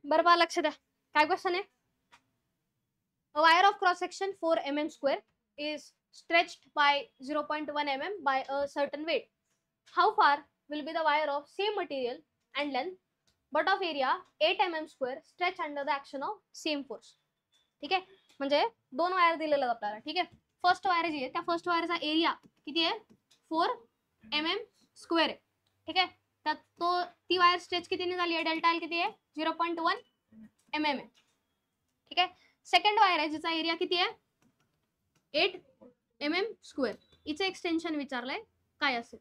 बरं बा लक्ष द्या, काय क्वेश्चन आहे. A wire of cross section 4 mm square is stretched by 0.1 mm by a certain weight. How far will be the wire of same material and length but of area 8 mm square stretched under the action of same force. ठीक आहे, म्हणजे दोन wire दिलेलं आपल्याला. ठीक आहे, first wire जी आहे त्या फर्स्ट वायरचा एरिया किती आहे 4 mm स्क्वेअर आहे. ठीक आहे, त्यात ती वायर स्ट्रेच कितीने झाली आहे, डेल्टा एल किती आहे 0.1 mm आहे. ठीक आहे, सेकंड वायर आहे जिचा एरिया किती आहे 8 mm स्क्वेअर. हिचं एक्सटेन्शन विचारलंय काय असेल.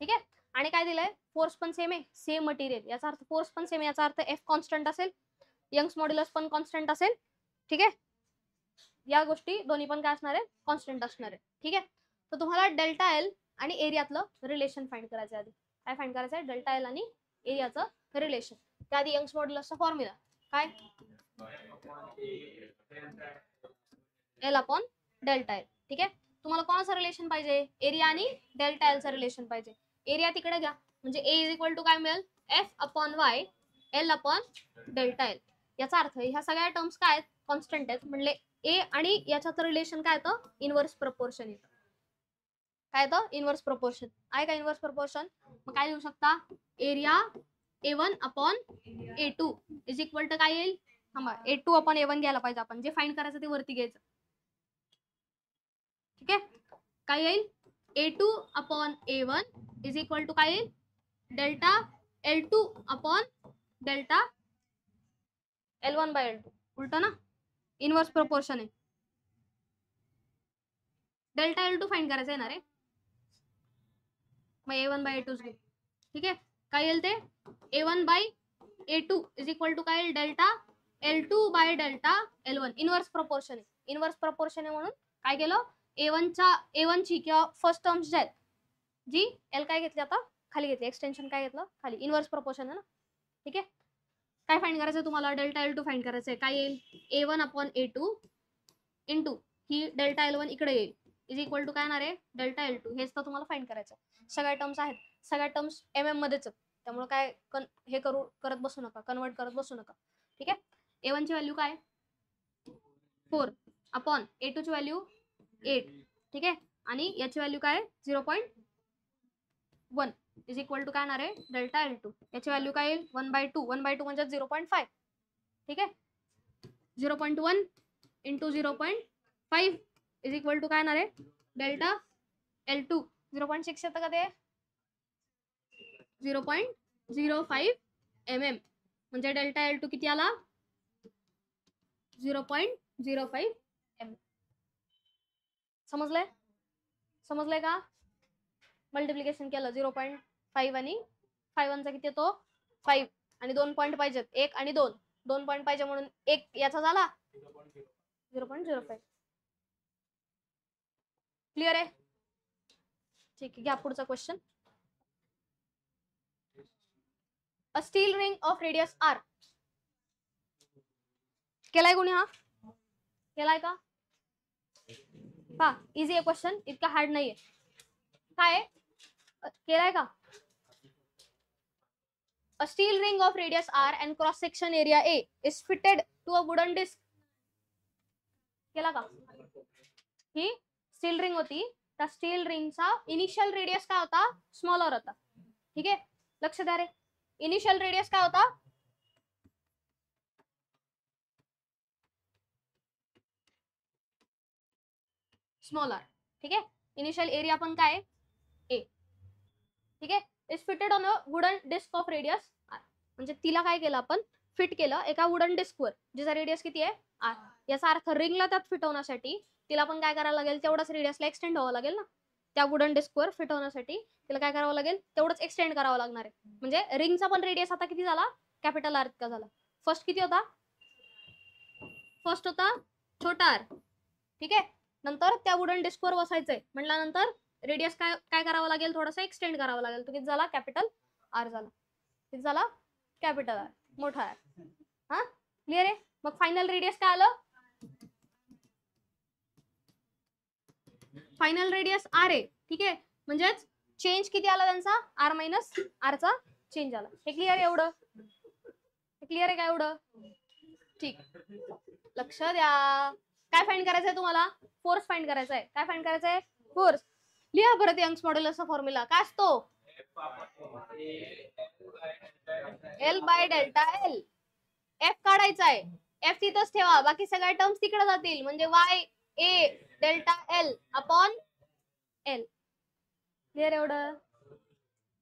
ठीक आहे, आणि काय दिलंय फोर्स पण सेम आहे, सेम मटेरियल, याचा अर्थ फोर्स पण सेम, याचा अर्थ एफ कॉन्स्टंट असेल, यंग्स मॉड्युलस पण कॉन्स्टंट असेल. ठीक आहे, या गोष्टी दोन्ही पण काय असणार आहे कॉन्स्टंट असणार आहे. ठीक आहे, तर तुम्हाला डेल्टा एल आणि एरियातलं रिलेशन फाइंड करायचं आहे. आधी काय फाइंड करायचं आहे, डेल्टा एल आणि एरियाचं रिलेशन. त्याआधी यंग्स मॉड्युलसचा फॉर्म्युला काय, एल अपॉन डेल्टा एल. ठीक आहे, तुम्हाला कोणाचं रिलेशन पाहिजे, एरिया आणि डेल्टा एलचं रिलेशन पाहिजे. एरिया तिकडे घ्या, म्हणजे ए इज इक्वल टू काय मिळेल F upon Y L upon delta L. याचा अर्थ ह्या सगळ्या टर्म्स काय आहेत कॉन्स्टंट आहेत, म्हणजे ए आणि याच्याचं रिलेशन काय येतं इनवर्स प्रपोर्शन येतं. काय येतं इनवर्स प्रपोर्शन आहे का, इनवर्स प्रपोर्शन. मग काय लिहू शकता, area A1 upon A2 is equal to काय येईल, A2 अपॉन A1 घ्यायला पाहिजे आपण, जे फाइंड करायचं ते वरती घ्यायचं. ठीक आहे, काय येईल A2 upon A1 is equal to काय येईल delta L2 upon delta L1 bye L2. उलट ना, इनवर्स प्रपोर्शन आहे. डेल्टा L2 फाइंड करायचं आहे ना रे, मग A1 बाय A2 घेऊ. ठीक आहे, काय येईल ते A1 bye A2 is equal to काय येईल delta L2 by delta L1. Inverse proportion आहे, इनवर्स प्रपोर्शन आहे म्हणून काय केलं A1 ची किंवा फर्स्ट टर्म्स ज्या आहेत जी एल काय घेतली आता खाली घेतली, एक्सटेन्शन काय घेतलं खाली, इनवर्स प्रपोर्शन आहे ना. ठीक आहे, काय फाइंड करायचं तुम्हाला, डेल्टा L2 फाइंड करायचं आहे. काय येईल A1 अपॉन A2 इंटू ही डेल्टा L1 इकडे येईल इज इक्वल टू काय येणार आहे डेल्टा L2. हेच तर तुम्हाला फाइंड करायचं. सगळ्या टर्म्स आहेत, सगळ्या टर्म्स MM मध्येच, त्यामुळे काय हे करत बसू नका, कन्वर्ट करत बसू नका. ठीक आहे, A1 ची व्हॅल्यू काय 4 अपॉन A2 ची व्हॅल्यू 8. ठीक आहे, आणि याची व्हॅल्यू काय 0.1 इज इक्वल टू काय येणार आहे डेल्टा L2. याची व्हॅल्यू काय येईल 1/2, 1/2 म्हणजे 0.5. ठीक आहे, 0.1 इंटू 0.5 इज इक्वल टू काय येणार आहे डेल्टा L2. 0.6 येतं का ते 0.05 mm, म्हणजे डेल्टा L2 किती आला 0.05 mm. समजलंय का, मल्टिप्लिकेशन केलं 0.5 आणि 5 चा किती येतो 5 आणि 2 पॉईंट पाहिजेत, 1 आणि 2, 2 पॉईंट पाहिजे म्हणून 1 याचा झाला 0.05. क्लिअर आहे. ठीक आहे, घ्या पुढचा question. A steel ring of radius R. केलाय कोणी, हा केलाय का, पहा इझी आहे क्वेश्चन, इतका हार्ड नाहीये. काय केलाय का, a steel ring of radius R and cross section area A is fitted to a wooden disc. केला का, ही स्टील रिंग होती, त्या स्टील रिंगचा इनिशियल रेडियस काय होता स्मॉलर होता. ठीक आहे, लक्ष द्या रे, इनिशियल रेडियस काय होता स्मॉलर. ठीक आहे, इनिशियल एरिया पण काय A. ठीक आहे, is fitted on a wooden disc of radius R. म्हणजे तिला काय केलं आपण फिट केलं एका वुडन डिस्कवर जिचा रेडियस किती आहे R. याचा अर्थ रिंगला त्यात फिट होण्यासाठी तिला पण काय करायला लागेल तेवढाच रेडियसला एक्सटेंड व्हावं लागेल ना. त्या वुडन डिस्कवर फिट होण्यासाठी तिला काय करावं लागेल तेवढंच एक्सटेंड करावं लागणार आहे. म्हणजे रिंगचा पण रेडियस आता किती झाला कॅपिटल R इतका झाला. फर्स्ट किती होता, फर्स्ट होता छोटा R. ठीक आहे, नंतर त्या वुडन डिस्कवर बसायचंय म्हटल्यानंतर रेडियस काय करावं लागेल थोडासा एक्सटेंड करावं लागेल. तो किती झाला कॅपिटल R झाला. किती झाला कॅपिटल R, मोठा R. हा क्लिअर आहे. मग फायनल रेडियस काय आलं, फायनल रेडियस R आहे. ठीक आहे, म्हणजेच चेंज किती आला त्यांचा, आर मायनस आरचा चेंज आला. हे क्लिअर आहे एवढं, हे क्लिअर आहे का एवढं? ठीक, लक्ष द्या. काय फाइंड करायचंय तुम्हाला, फोर्स फाइंड करायचंय. काय फाइंड करायचंय, फोर्स. लिहा परत यंग्स मॉड्युलसचा फॉर्म्युला. काय असतो, L by delta L. F काढायचा आहे, एफ तिथंच ठेवा, बाकी सगळ्या टर्म्स तिकडे जातील. म्हणजे Y A delta L upon L. Clear एवढं?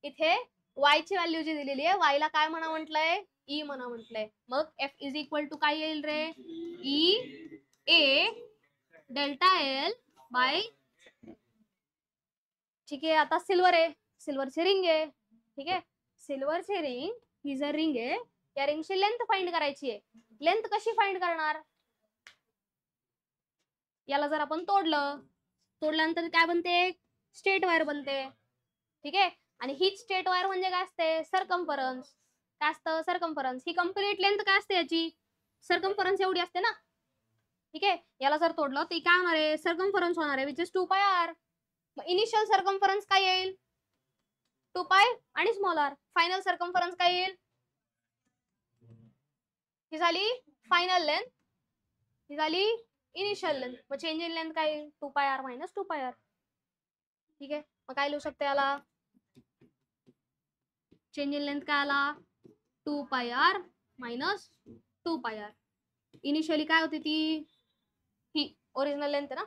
इथे वाय ची व्हॅल्यू जी दिलेली आहे, वाय ला काय म्हणा म्हटलंय, ई म्हणा म्हटलंय. मग एफ इज इक्वल टू काय येईल रे, E A delta L by. ठीक आहे, आता सिल्वर आहे, सिल्वरची रिंग आहे. ठीक आहे, सिल्वरची रिंग ही जर रिंग आहे, या रिंगची लेंथ फाइंड करायची आहे. लेंथ कशी फाइंड करणार, याला जर आपण तोडल्यानंतर काय बनते, स्ट्रेट वायर बनते. ठीक आहे, आणि हीच स्ट्रेट वायर म्हणजे काय असते, सरकम्फरन्स. काय असतं, सरकम्फरन्स. ही कंप्लीट लेंथ काय असते याची, सरकम्फरन्स एवढी असते ना. ठीक आहे, याला जर तोडलं तर काय होणार आहे, सरकम्फरन्स होणार आहे, विच इज 2 पाय आर. इनिशियल सरकम्फरन्स काय येईल, 2 पाय आणि स्मॉल आर. फायनल सरकम्फरन्स काय येईल, ही झाली फायनल लेंथ, ही झाली इनिशियल लेंथ. मग चेंज इन लेंथ काय येईल, 2 पाय आर मायनस 2 पाय आर. ठीक आहे, मग काय लिहू शकते याला, चेंज इन लेंथ काय आला, 2 पाय आर मायनस 2 पाय आर. इनिशियली काय होती ती, ही ओरिजिनल लेंथ ना,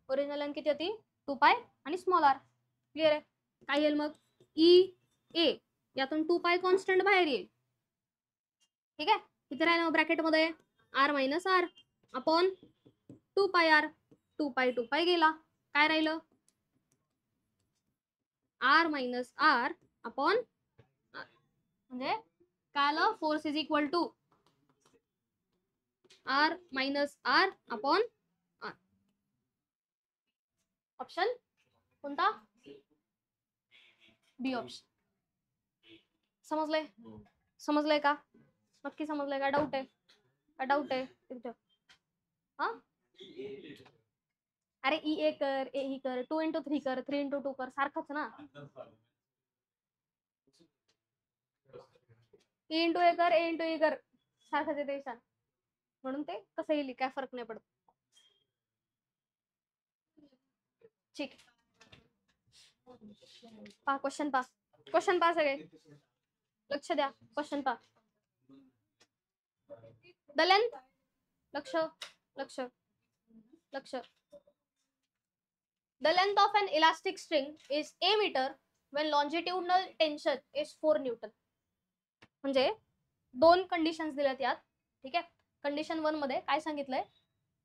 ओरिजिनल लेंथ किती होती, 2 पाय आणि स्मॉल आर. क्लिअर आहे, काय येईल मग, ई ए, यातून 2 पाय कॉन्स्टंट बाहेर येईल. ठीक आहे, किती राहिलं ब्रॅकेट मध्ये, आर मायनस आर अपॉन 2 पाय आर. 2 पाय गेला, काय राहिलं, R minus R upon R. म्हणजे काय आलं, force is equal to R minus R upon R. Option कोणता, बी ऑप्शन. समजलंय, समजलंय का, नक्की समजलंय का, डाऊट आहे का, डाऊट आहे. हा, अरे ई ए कर, ए ही कर, 2 into 3 कर, 3 into 2 कर, सारखंच ना. ई इंटू ए कर, ए इंटू ई कर, सारखंच येते ईशान. म्हणून ते कसं येईल काय फरक नाही पडत. ठीक, पहा क्वेश्चन, पहा क्वेश्चन, पहा सगळे लक्ष द्या, क्वेश्चन पहा. द लेंथ, लक्ष लक्ष लक्ष. The length of an elastic string is a meter when longitudinal tension is 4 Newton. म्हणजे दोन कंडिशन्स दिल्यात यात. ठीक आहे, कंडिशन 1 मध्ये काय सांगितलंय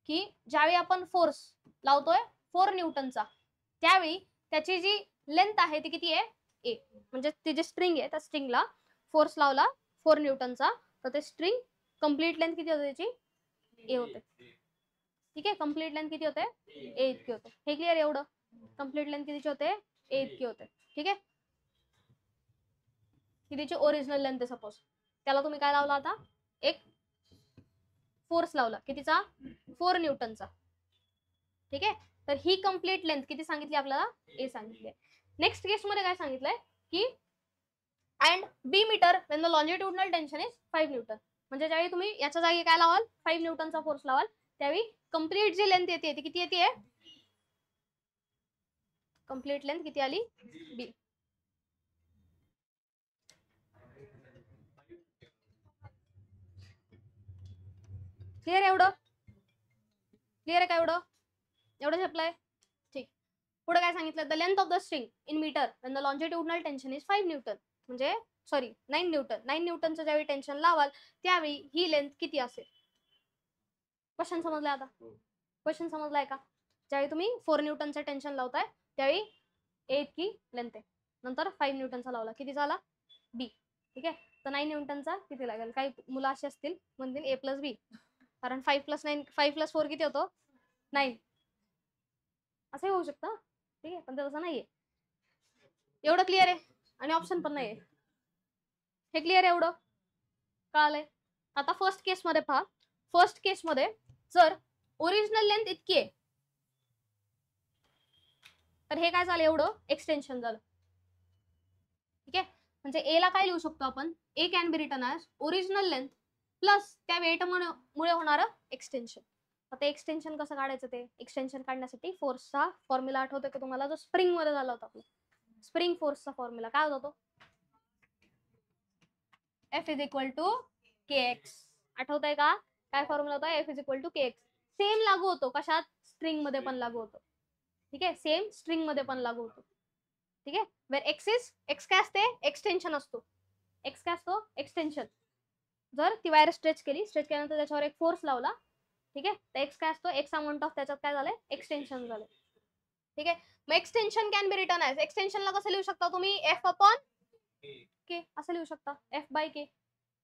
की ज्यावेळी आपण फोर्स लावतोय 4 न्यूटनचा, त्यावेळी त्याची जी लेंथ आहे ती किती आहे, ए. म्हणजे ती जी स्ट्रिंग आहे त्या स्ट्रिंगला फोर्स लावला 4 न्यूटनचा, तर ते स्ट्रिंग कंप्लीट लेंथ किती होते त्याची, ए होते. ठीक आहे, कंप्लीट लेंथ किती होते, ए इतकी होते. हे क्लिअर एवढं, कंप्लीट लेंथ कितीची होते, ए इतकी होते. ठीक आहे, कितीची ओरिजिनल लेंथ आहे सपोज, त्याला तुम्ही काय लावला आता, एक फोर्स लावला कितीचा, 4 न्यूटनचा. ठीक आहे, तर ही कंप्लीट लेंथ किती सांगितली आपल्याला, ए सांगितली. नेक्स्ट केस मध्ये काय सांगितलंय की and B metre when the longitudinal tension is 5 newton. म्हणजे ज्यावेळी तुम्ही याच्या जागी काय लावाल, 5 न्यूटनचा फोर्स लावाल, त्यावेळी कंप्लीट जी लेंथ येते ती किती येते, कंप्लीट लेंथ किती आली, बी. क्लिअर एवढं, क्लिअर आहे का एवढं, एवढं झेपलंय. ठीक, पुढे काय सांगितलं, the length of the string in metre when the longitudinal tension is 5 newton. म्हणजे सॉरी 9 न्यूटन. 9 न्यूटनचं ज्यावेळी टेन्शन लावाल त्यावेळी ही लेंथ किती असेल. क्वेश्चन समजलाय आता, क्वेश्चन समजलाय का, ज्यावेळी तुम्ही 4 न्यूटनचं टेन्शन लावताय त्यावेळी ए इतकी लेंथ आहे, नंतर 5 न्यूटनचा लावला किती झाला, बी. ठीक आहे, तर 9 न्यूटनचा किती लागेल, काही मुलं अशी असतील म्हणतील ए प्लस बी, कारण 5 + 9 5 + 4 किती होतो, 9. असंही होऊ शकतं. ठीक आहे, पण तसं नाहीये. एवढं क्लिअर आहे, आणि ऑप्शन पण नाहीये. हे क्लिअर आहे एवढं, कळालंय. आता फर्स्ट केस मध्ये पहा, फर्स्ट केस मध्ये जर ओरिजिनल लेंथ इतकी आहे, तर हे काय झालं, एवढं एक्सटेन्शन झालं. ठीक आहे, म्हणजे ए ला काय लिहू शकतो आपण, A can be written as original length plus त्या वेट मुळे होणारं एक्सटेन्शन. आता एक्सटेन्शन कसं काढायचं, ते एक्सटेन्शन काढण्यासाठी फोर्सचा फॉर्म्युला आठवतोय का तुम्हाला, जो स्प्रिंग मध्ये झाला होता आपला. स्प्रिंग फोर्सचा फॉर्म्युला काय होता तो, F is equal to KX. आठवतंय का, काय फॉर्म्युला होता, F is equal to KX. Same लागू होतो कशात, स्ट्रिंग मध्ये पण लागू होतो. ठीक आहे, सेम स्ट्रिंग मध्ये पण लागू होतो. ठीक आहे, वेर एक्स काय असते, एक्सटेन्शन असतो. एक्स काय असतो, एक्सटेन्शन. जर ती वायर स्ट्रेच केल्यानंतर त्याच्यावर एक फोर्स लावला, ठीक आहे, तर एक्स काय असतो, एक्स अमाऊंट ऑफ त्याच्यात काय झालंय, एक्सटेन्शन झालंय. ठीक आहे, मग extension can be written as, एक्सटेन्शनला कसं लिहू शकता तुम्ही, F अपॉन के असं लिहू शकता, F बाय के.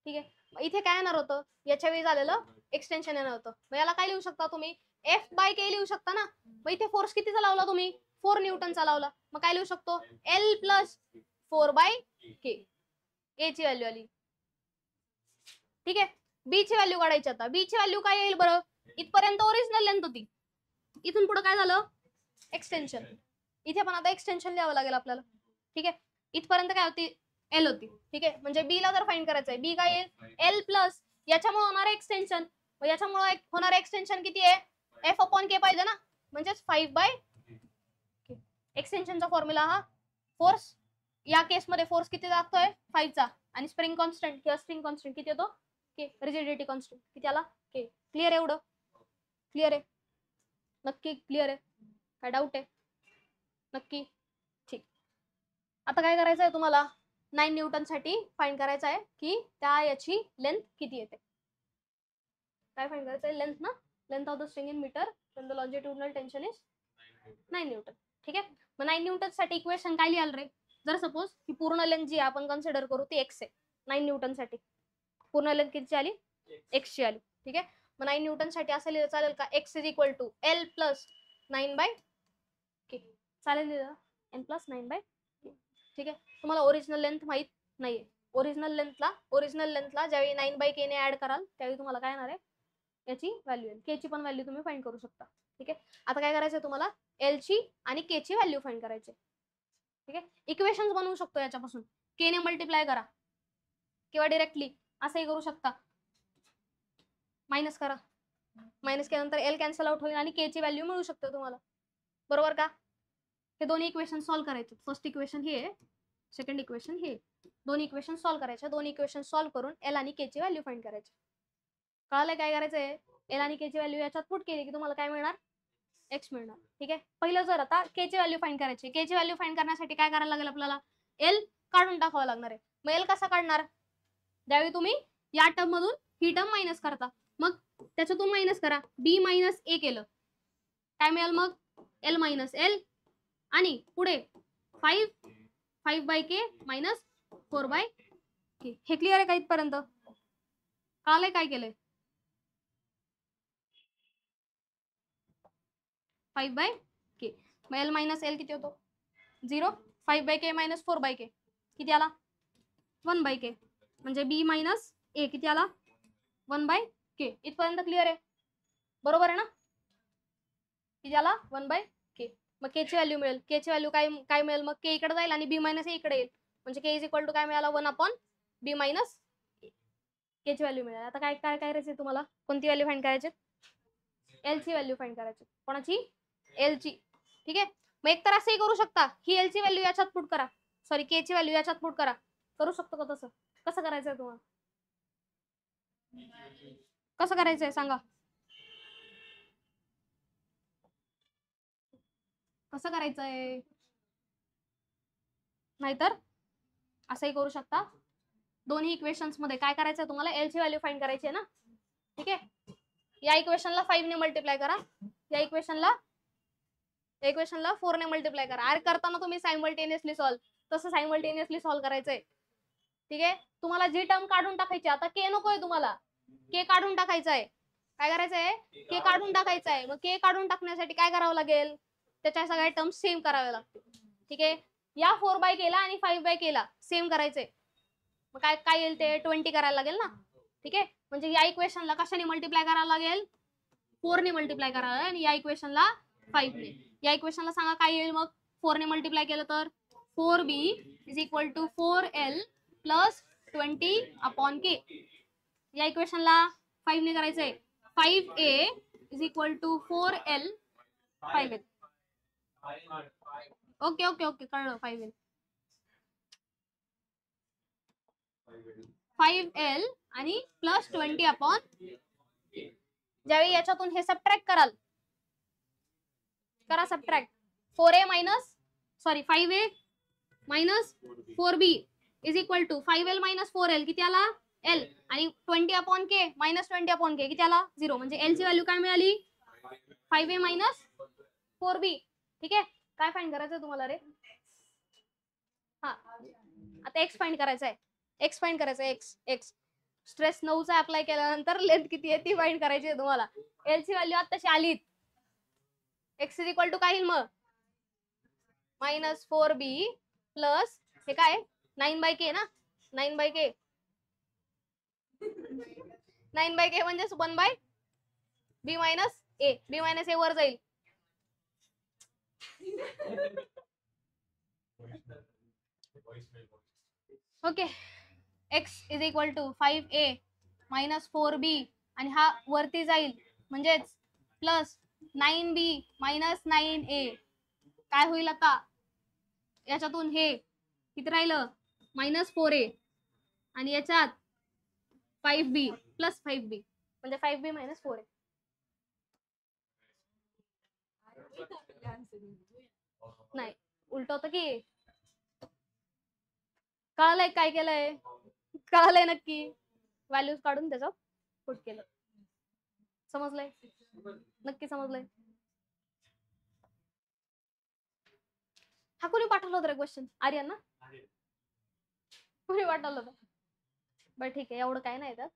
ठीक आहे, इथे काय येणार होतं, याच्या वेळी झालेलं एक्सटेन्शन येणार होतं, मग याला काय लिहू शकता तुम्ही, F बाय के लिहू शकता ना. मग इथे फोर्स कितीचा लावला तुम्ही, 4 न्यूटनचा लावला, मग काय लिहू शकतो, L प्लस 4 बाय के. ए ची व्हॅल्यू आली. ठीक आहे, बी ची व्हॅल्यू काढायची. आता बी ची व्हॅल्यू काय येईल बरं, इथपर्यंत ओरिजिनल लेंथ होती, इथून पुढे काय झालं, एक्सटेन्शन. इथे पण आता एक्सटेन्शन द्यावं लागेल आपल्याला. ठीक आहे, इथपर्यंत काय होती, एल होती. ठीक आहे, म्हणजे बी ला जर फाइंड करायचं आहे, बी काय येईल, एल प्लस याच्यामुळे होणार एक्सटेन्शन. याच्यामुळे होणार एक्सटेन्शन किती आहे, एफ अपॉन के पाहिजे ना, म्हणजेच 5 बाय के. एक्सटेन्शनचा फॉर्म्युला हा, फोर्स या केसमध्ये फोर्स किती लागतोय, 5 चा, आणि स्प्रिंग कॉन्स्टंट किंवा स्प्रिंग कॉन्स्टंट किती येतो, के. रिजिडिटी कॉन्स्टंट किती आला, के. क्लिअर आहे, एवढं क्लिअर आहे, नक्की क्लिअर आहे, काय डाऊट आहे, नक्की. ठीक, आता काय करायचं आहे तुम्हाला, 9 न्यूटन साठी फाइंड करायचं आहे की त्या याची लेंथ किती येते. काय फाइंड करायचं आहे, लेंथ ना, length of the string in metre when the longitudinal tension is 9 newton. ठीक आहे, मग 9 न्यूटन साठी इक्वेशन काय लिहाल रे, जर सपोज ही पूर्ण लेंथ जी आपण कन्सिडर करू ती एक्स आहे, 9 न्यूटन साठी पूर्ण लेंथ किती आली, एक्स ची आली. ठीक आहे, मग 9 न्यूटन साठी असं लिहिलं चालेल का, X is equal to L plus 9 by K. चालेल लिहिलं, एन प्लस 9 बाय के. ठीक आहे, तुम्हाला ओरिजिनल लेंथ माहित नाहीये, ओरिजिनल लेंथला ज्यावेळी 9 बाय के ने ऍड कराल त्यावेळी तुम्हाला काय येणार आहे, याची व्हॅल्यू येईल. के ची पण व्हॅल्यू तुम्ही फाइंड करू शकता. ठीक आहे, आता काय करायचं तुम्हाला, एल ची आणि के ची व्हॅल्यू फाइंड करायची. ठीक आहे, इक्वेशन बनवू शकतो याच्यापासून, के ने मल्टिप्लाय करा किंवा डिरेक्टली असंही करू शकता, मायनस करा, मायनस केल्यानंतर एल कॅन्सल आउट होईल आणि के ची व्हॅल्यू मिळू शकते तुम्हाला. बरोबर का, हे दोन्ही इक्वेशन सॉल्व्ह करायचे. फर्स्ट इक्वेशन हे, सेकंड इक्वेशन हे, दोन इक्वेशन सॉल्व्ह करायचे. दोन इक्वेशन सॉल्व्ह करून एल आणि के ची व्हॅल्यू फाइंड करायची. कळालंय काय करायचंय, एल आणि के ची व्हॅल्यू याच्यात पुट केली की तुम्हाला काय मिळणार, एक्स मिळणार. ठीक आहे, पहिलं जर आता के ची व्हॅल्यू फाइंड करायची, के ची व्हॅल्यू फाइंड करण्यासाठी काय करायला लागेल आपल्याला, एल काढून टाकावं लागणार आहे. मग एल कसा काढणार, ज्यावेळी तुम्ही या टर्म मधून ही टर्म मायनस करता, मग त्याच्यातून मायनस करा, बी मायनस ए केलं काय मिळेल, मग एल मायनस एल आणि पुढे 5 बाय के मायनस 4 बाय के. हे क्लिअर आहे का इथपर्यंत, कळालंय काय केलंय, 5 बाय के. मग एल मायनस एल किती होतो, 0. 5 बाय के मायनस 4 बाय के किती आला, 1 बाय के. म्हणजे बी मायनस ए किती आला, 1 बाय के. इथपर्यंत क्लिअर आहे, बरोबर आहे ना, किती आला, 1 बाय के. मग के ची व्हॅल्यू मिळेल, के ची व्हॅल्यू काय मिळेल, मग के इकडे जाईल आणि बी मायनस ए इकडे येईल, म्हणजे के इज इक्वल टू काय मिळाला, 1 अपॉन बी मायनस के ची व्हॅल्यू मिळेल. आता काय काय करायचं तुम्हाला, कोणती व्हॅल्यू फाइंड करायची, एल ची व्हॅल्यू फाइंड करायची. कोणाची, एल ची. ठीक आहे, मग एक तर असंही करू शकता, ही एल ची व्हॅल्यू याच्यात पुट करा, सॉरी के ची व्हॅल्यू याच्यात पुट करा. करू शकतो का तसं, कसं करायचंय तुम्हाला, कसं करायचंय सांगा, कसं करायचंय, नाहीतर असंही करू शकता. दोन्ही इक्वेशन्स मध्ये काय करायचंय तुम्हाला, एल ची व्हॅल्यू फाइंड करायची आहे ना. ठीक आहे, या इक्वेशनला 5 ने मल्टिप्लाय करा, या इक्वेशनला 4 ने मल्टिप्लाय करा. अरे करताना तुम्ही सायमल्टेनियसली सॉल्व्ह, तसं सायमल्टेनियसली सॉल्व्ह करायचंय. ठीक आहे, तुम्हाला जी टर्म काढून टाकायची, आता के नकोय तुम्हाला, के काढून टाकायचंय. काय करायचंय, के काढून टाकायचंय. मग के काढून टाकण्यासाठी काय करावं लागेल, त्याच्या सगळ्या टर्म सेम कराव्या लागतील. ठीक आहे, या 4 बाय केला आणि 5 बाय केला सेम करायचंय, मग काय काय येईल ते 20 करायला लागेल ना. ठीक आहे, म्हणजे या इक्वेशनला कशाने मल्टिप्लाय करायला लागेल, 4 ने मल्टिप्लाय करायला लागेल, आणि या इक्वेशनला 5 ने. या इक्वेशनला सांगा काय येईल, मग 4 ने मल्टिप्लाय केलं तर 4b is equal to 4l plus 20/k. या इक्वेशनला 5 ने करायचंय. 5a is equal to 4l 5l. Okay okay okay कळलं. 5l 5l आणि प्लस 20/. ज्यावेळी याच्यातून हे सबट्रॅक्ट कराल, करा subtract. 4a minus 5a minus 4b is equal to 5l minus 4l किती आला l आणि 20/k मायनस 20/k किती आला 0. म्हणजे l ची व्हॅल्यू काय मिळाली 5a मायनस 4b. ठीक आहे. काय फाइंड करायचं तुम्हाला रे? हा आता x फाइंड करायचं आहे. x फाइंड करायचं आहे. x स्ट्रेस 9चा अप्लाय केल्यानंतर लेंथ किती आहे ती फाइंड करायची आहे तुम्हाला. l ची व्हॅल्यू आताशी आली. x इज इक्वल टू काय येईल मग मायनस 4b प्लस हे काय 9/k ना. 9/k 9/k म्हणजे 1/b minus a. b minus a वर जाईल. Okay. x is equal to 5a minus 4b आणि हा वरती जाईल म्हणजेच प्लस 9b मायनस 9a. काय होईल आता याच्यातून हे किती राहिलं मायनस 4a आणि याच्यात 5b प्लस 5b म्हणजे 5b मायनस 4a. नाही उलट होतं की. कळलंय काय केलंय? कळलंय नक्की. व्हॅल्यूज काढून त्याचं पुट केलं. समजलंय? नक्की समजलंय? हा कोणी पाठवलं होतं रे क्वेश्चन? आर्यन ना? कोणी पाठवलं होतं? बरं ठीक आहे. एवढं काय नाही तर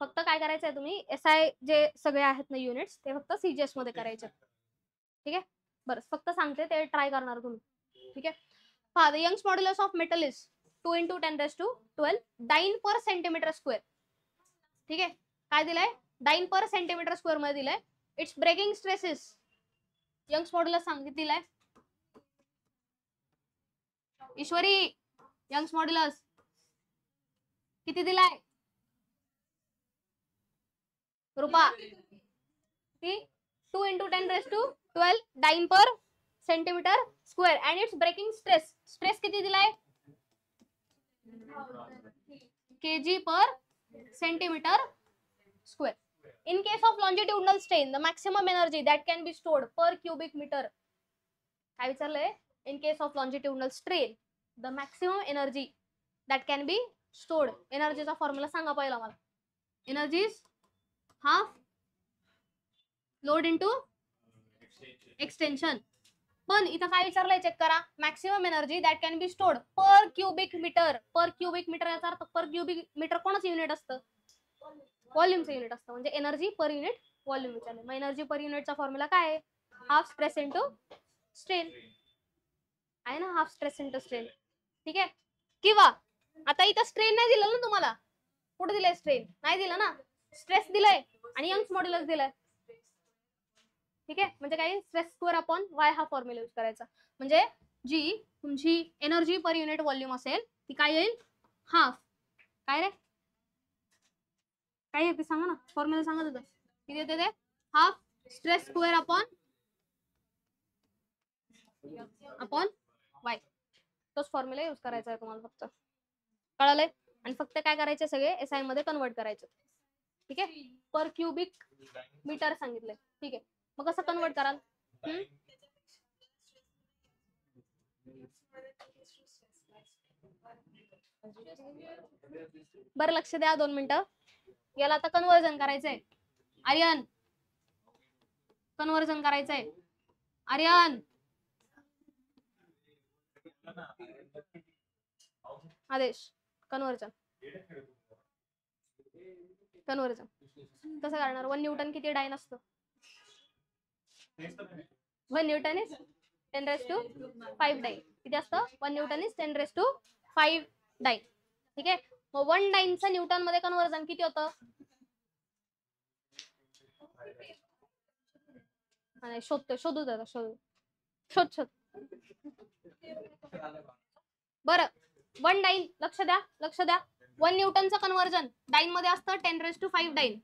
फक्त काय करायचंय तुम्ही SI जे सगळे आहेत ना युनिट्स ते फक्त CGS मध्ये करायचे. ठीक आहे. बरं फक्त सांगते ते ट्राय करणार तुम्ही. ठीक आहे. पहा the Young's modulus of metal is 2 × 10⁻12 dyne per centimetre square. ठीक आहे. काय दिलंय डाइन पर सेंटीमीटर स्क्वेअर मध्ये दिलंय. Its breaking stresses Young's modulus सांग किती दिलाय ईश्वरी. यंग्स मॉड्युलस किती दिलाय Rupa? 2 × 10⁻12 dyne per centimetre square and its breaking stress. Stress किती दिलाय kg per centimetre square. In case of longitudinal strain, the maximum energy that can be stored per cubic meter. काय विचारलंय? In case of longitudinal strain, the maximum energy that can be stored. एनर्जीचा formula सांगा पहिला मला. Energy is half load into extension. पण इथं काय विचारलंय check करा. Maximum energy that can be stored per cubic metre. Per cubic metre याचा अर्थ पर क्युबिक मीटर कोणाचं युनिट असतं? व्हॉल्यूमचं युनिट असतं. म्हणजे एनर्जी पर युनिट व्हॉल्यूम विचारले. मग एनर्जी पर युनिटचा फॉर्म्युला काय आहे? हाफ स्ट्रेस इंटू स्ट्रेन आहे ना. Half stress into strain. ठीक आहे. किंवा आता इथं स्ट्रेन नाही दिलं ना तुम्हाला. कुठे दिलंय स्ट्रेन? नाही दिलं ना. स्ट्रेस दिलंय आणि यंग्स मॉड्युलस दिलंय. ठीक आहे. म्हणजे काय स्ट्रेस स्क्वेअर अपॉन वाय हा फॉर्म्युला यूज करायचा. म्हणजे जी तुमची एनर्जी पर युनिट व्हॉल्यूम असेल ती काय येईल हाफ. काय रे काय येते सांगा ना. फॉर्म्युला सांगा तुझं किती येते ते. Half stress square upon Y. तोच फॉर्म्युला यूज करायचा आहे तुम्हाला फक्त. कळालंय? आणि फक्त काय करायचे सगळे SI मध्ये कन्वर्ट करायचे. ठीक आहे. पर क्युबिक मीटर सांगितलंय. ठीक आहे. मग कसं कन्वर्ट कराल? बरं लक्ष द्या 2 मिनिटं. याला आता कन्वर्जन करायचंय. आर्यन कन्वर्जन करायचंय. आर्यन आदेश कन्वर्जन कसं करणार? 1 न्यूटन किती डाइन असतं? 1 न्यूटन इज 10⁵ डाइन. किती असतं? 1 न्यूटन इज 10⁵ डाइन. ठीक आहे. मग 1 डाइनचं न्यूटन मध्ये कन्वर्जन किती होतं? शोधू. शोध शोध. बरं, 1 डाईन, लक्ष द्या लक्ष द्या. 1 न्यूटनचं कन्व्हर्जन डाईन मध्ये असतं 10⁵ डाईन.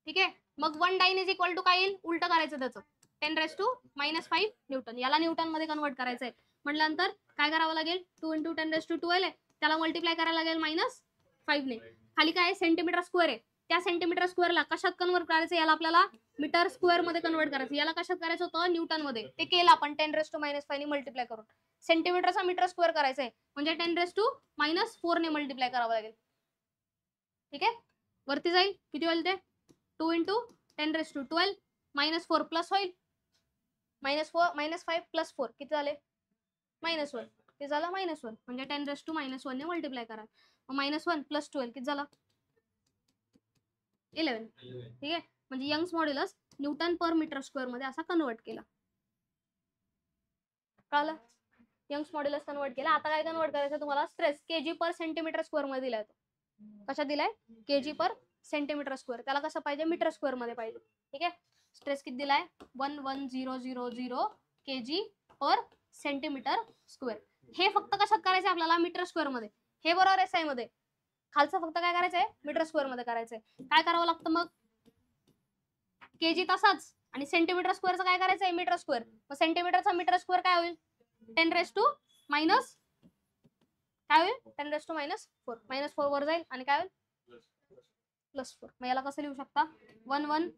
ठीक आहे, मग 1 डाईन इज इक्वल टू काय येईल, उलट करायचं त्याचं, 10⁻⁻5 न्यूटन. याला न्यूटन मध्ये कन्वर्ट करायचंय म्हटल्यानंतर काय करावं लागेल, 2 × 10⁻12 आहे, त्याला मल्टिप्लाय करायला लागेल -5 ने. खाली काय सेंटीमीटर स्क्वेअर आहे, त्या सेंटीमीटर स्क्वेअरला कशात कन्वर्ट करायचं, याला आपल्याला मीटर स्क्वेअर मध्ये कन्वर्ट करायचं. याला कशात करायचं होतं, न्यूटन मध्ये. ते केलं आपण 10⁻⁻5 ने मल्टिप्लाय करून. सेंटीमीटरचा मीटर स्क्वेअर करायचा आहे म्हणजे 10⁻⁻4 ने मल्टिप्लाय करावं लागेल. ठीक आहे, वरती जाईल, किती होईल ते, 2 × 10⁻12 -4 प्लस होईल, -5 प्लस 4 किती झाले, -1. किती झालं, -1 म्हणजे 10⁻⁻1 ने मल्टिप्लाय करा. -1 प्लस 12 किती झालं, 11. ठीक आहे, म्हणजे यंग्स मॉड्युलस न्यूटन पर मीटर स्क्वेअर मध्ये असा कन्वर्ट केला. कळलं, यंग्स मॉड्युलस कन्वर्ट केला. आता काय कन्वर्ट करायचं तुम्हाला, स्ट्रेस केजी पर सेंटीमीटर स्क्वेअर मध्ये दिलाय. कशात दिलाय, केजी पर सेंटीमीटर स्क्वेअर. त्याला कसं पाहिजे, मीटर स्क्वेअर मध्ये पाहिजे. ठीक आहे, स्ट्रेस किती दिलाय, 11000 केजी पर सेंटीमीटर स्क्वेअर. हे फक्त कशात करायचंय आपल्याला, मीटर स्क्वेअर मध्ये. हे बरोबर एसआय मध्ये, खालचं फक्त काय करायचंय, मीटर स्क्वेअर मध्ये करायचंय. काय करावं लागतं मग, केजी तसाच आणि सेंटीमीटर स्क्वेअरचं काय करायचंय, मीटर स्क्वेअर. मग सेंटीमीटरचा मीटर स्क्वेअर काय होईल, 10⁻⁻, काय होईल, 10⁻⁻4. -4 वर जाईल आणि काय होईल, +4. मग याला कसं लिहू शकता, 1 1,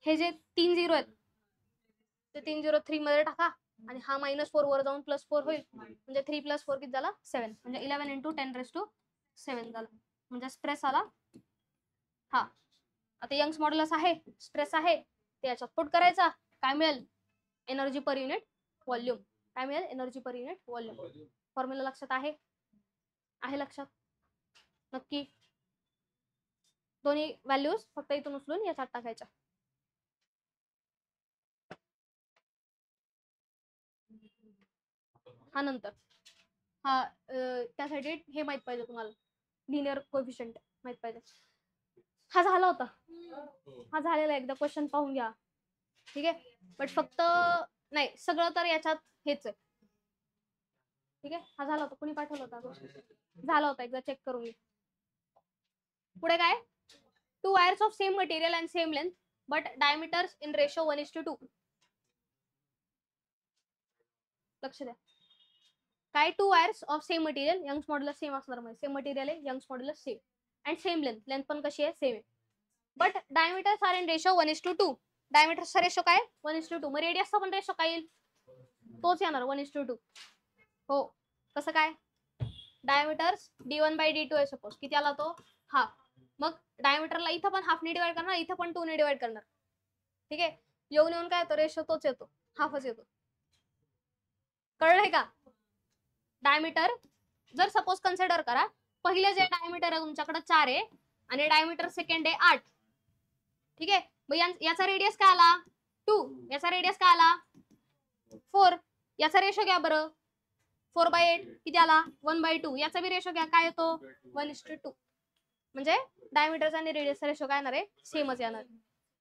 हे जे 3 0 आहेत ते 3 0 3 मध्ये टाका आणि हा -4 वर जाऊन +4 होईल. म्हणजे 3 + 4 किती झाला, 7. म्हणजे 11 × 10⁻7 झाला. म्हणजे स्ट्रेस आला हा. आता यंग्स मॉड्युलस आहे, स्ट्रेस आहे, ते याच्यात पुट करायचा. काय मिळेल, एनर्जी पर युनिट व्हॉल्यूम. काय मिळेल, energy per unit volume. Formula लक्षात आहे, आहे लक्षात नक्की. दोन्ही व्हॅल्यूज फक्त इथून उचलून याच्यात टाकायच्या. हा नंतर हा त्यासाठी हे माहित पाहिजे तुम्हाला, लिनियर कोएफिशियंट माहित पाहिजे. हा झाला होता, हा झालेला, एकदा क्वेश्चन पाहून घ्या. ठीक आहे, बट फक्त नाही, सगळं तर याच्यात हेच आहे. ठीक आहे, हा झाला होता, कुणी पाठवला होता, झाला होता, एकदा चेक करून घ्या. पुढे काय, 2 wires of same material and same length but diameters in ratio 1:2. लक्ष द्या, काय, 2 wires of same material, Young's modulus same असणार, म्हणजे सेम मटेरियल आहे, Young's modulus same, and same length, length पण कशी आहे, सेम आहे. But diameters are in ratio 1:2. डायमीटर्सचा रेशो काय, 1:2. मग रेडियसचा पण रेशो काय येईल, तोच येणार, 1:2. हो, कसं काय, डायमीटर्स d1/d2 आहे सपोज, किती आला तो, हाफ. मग डायमीटरला इथं पण हाफने डिवाइड करणार, इथं पण 2 ने डिवाइड करणार. ठीक आहे, येऊन येऊन काय येतो, रेशो तोच येतो, हाफच येतो. कळलंय का, डायमीटर जर सपोज कन्सिडर करा, पहिले जे डायमीटर आहे तुमच्याकडे 4 आहे आणि डायमीटर सेकंड आहे 8. ठीक आहे, मग याचा रेडियस काय आला, 2. याचा रेडियस काय आला, 4. याचा रेशो घ्या बरं, 4/8 किती आला, 1/2. याचा बी रेशो घ्या, काय येतो, 1:2. म्हणजे डायमीटरचा आणि रेडियसचा रेशो काय येणार आहे, सेमच येणार.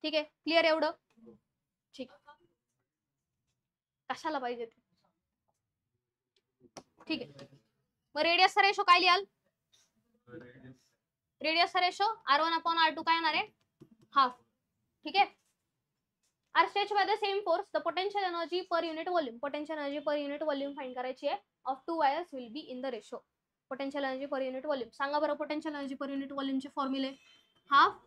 ठीक आहे, क्लिअर एवढं, ठीक. कशाला पाहिजे, ठीक आहे. मग रेडियसचा रेशो काय लिहाल, रेडियसचा रेशो R1/R2 काय येणार आहे, हाफ. ठीक आहे, are stretch by the same force the potential energy per unit volume. Potential energy per unit volume find करायची आहे of 2 wires will be in the ratio. Potential energy per unit volume सांगा बरं, potential energy per unit व्हॉल्यूमचे फॉर्म्युले, half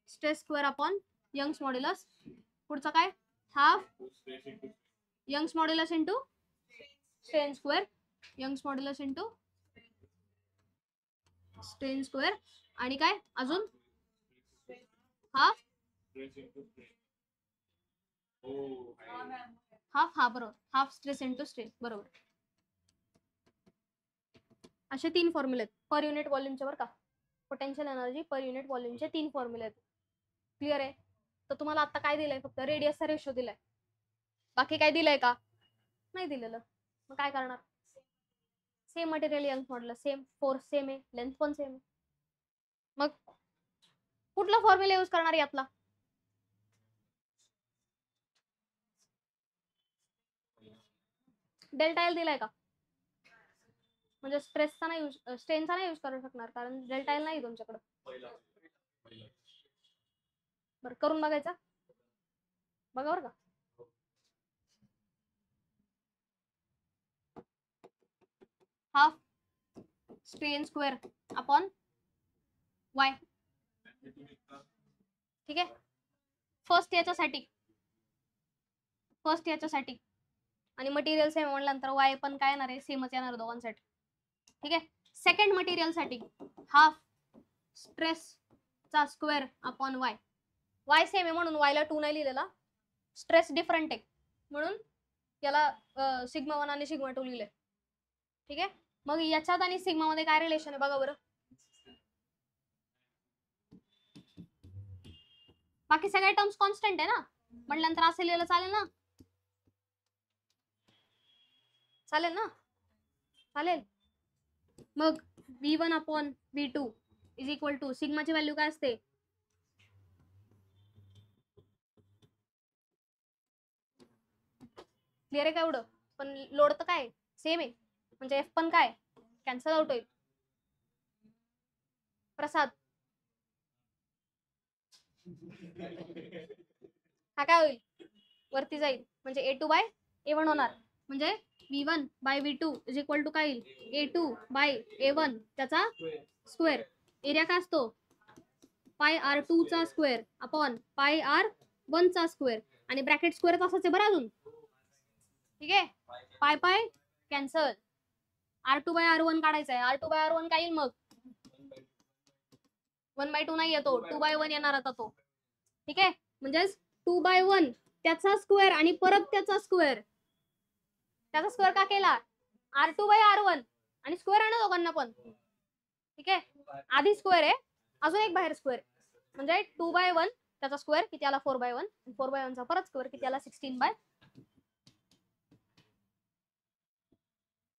stress square upon Young's modulus. पुढचा काय, half Young's modulus into strain square, Young's modulus into strain square. आणि काय अजून, half half, हा बरोबर, हाफ स्ट्रेस इंटू स्ट्रेन, बरोबर. असे 3 फॉर्म्युले आहेत पर युनिट व्हॉल्यूमचे बरं का. पोटेन्शियल एनर्जी पर युनिट व्हॉल्यूमचे 3 फॉर्म्युले आहेत. क्लिअर आहे, तर तुम्हाला आता काय दिलंय, फक्त रेडियसचा रेशो दिलाय, बाकी काय दिलंय का, नाही दिलेलं. मग काय करणार, same material, Young's modulus same, force same आहे, लेंथ पण सेम आहे. मग कुठला फॉर्म्युला यूज करणार यातला, डेल्टा एल दिलाय का? म्हणजे स्ट्रेसचा नाही यूज, स्ट्रेनचा नाही यूज करू शकणार कारण डेल्टा एल नाही तुमच्याकडे. बरं करून बघायचा, बघा बरं का. Half strain square upon Y. ठीक आहे. फर्स्ट याच्यासाठी आणि मटेरियल सेम म्हटल्यानंतर वाय पण काय येणार आहे, सेमच येणार दोघांसाठी. ठीक आहे. सेकंड मटेरियल साठी हाफ स्ट्रेसचा square upon Y. Y same आहे म्हणून वायला 2 नाही लिहिलेला, स्ट्रेस डिफरंट आहे म्हणून याला सिग्मा 1 आणि सिग्मा 2 लिहिले. ठीक आहे. मग याच्यात आणि सिग्मा मध्ये काय रिलेशन आहे बघा बरं. बाकी सगळ्या टर्म्स कॉन्स्टंट आहे ना, म्हटल्यानंतर असं लिहिलं चालेल ना, चालेल ना, चालेल. मग v1 upon v2 is equal to सिग्माची व्हॅल्यू काय असते, क्लिअर आहे का एवढं. पण लोड तर काय सेम आहे, म्हणजे एफ पण काय कॅन्सल आउट होईल. प्रसाद हा काय होईल, वरती जाईल म्हणजे A2 बाय A1 होणार. म्हणजे v1 bye v2 is equal to काय येईल, A2 बाय A1 त्याचा स्क्वेअर. एरिया काय असतो, पाय R2 चा स्क्वेअर अपॉन पाय R1 चा स्क्वेअर, आणि ब्रॅकेट स्क्वेअर तसंच आहे बरं अजून. ठीक आहे. पाय पाय कॅन्सल, R2 बाय R1 काढायचा आहे. R2 बाय R1 काय येईल मग, 1/2 नाही येतो, 2/1 येणार आता तो. ठीक आहे. म्हणजेच 2/1 त्याचा स्क्वेअर आणि परत त्याचा स्क्वेअर. त्याचा स्क्वेअर का केला, R2 बाय R1 आणि स्क्वेअर आहे ना दोघांना पण. ठीक आहे. आधी स्क्वेअर आहे, अजून एक बाहेर स्क्वेअर, म्हणजे 2/1 त्याचा स्क्वेअर किती आला 4/1, 4/1 चा परत स्क्वेअर किती आला 16/.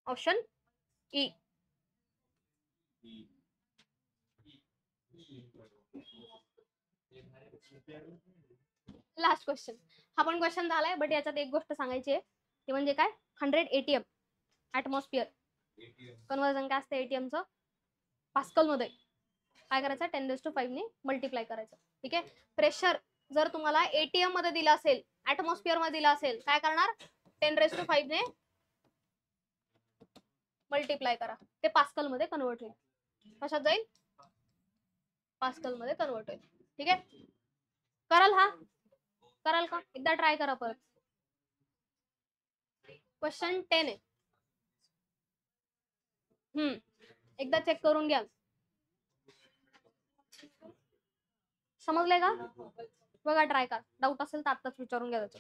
Option E. Last question. हा पण क्वेश्चन झालाय, बट याच्यात एक गोष्ट सांगायची आहे, ते म्हणजे काय, 100 ATM ऍटमॉस्फिअर कन्वर्जन काय असतं एटीएमचं, पास्कल मध्ये काय करायचं, 10⁵ ने मल्टिप्लाय करायचं. ठीक आहे. प्रेशर जर तुम्हाला एटीएम मध्ये दिलं असेल, ऍटमॉस्फिअर मध्ये दिलं असेल, काय करणार, 10⁵ ने मल्टिप्लाय करा, ते पास्कल मध्ये कन्वर्ट होईल. कशात जाईल, पास्कल मध्ये कन्वर्ट होईल. ठीक आहे. कराल हा, कराल का, एकदा ट्राय करा परत. क्वेश्चन 10 आहे. एकदा चेक करून घ्या, समजलंय का, बघा ट्राय करा. डाऊट असेल तर आत्ताच विचारून घ्या त्याचं.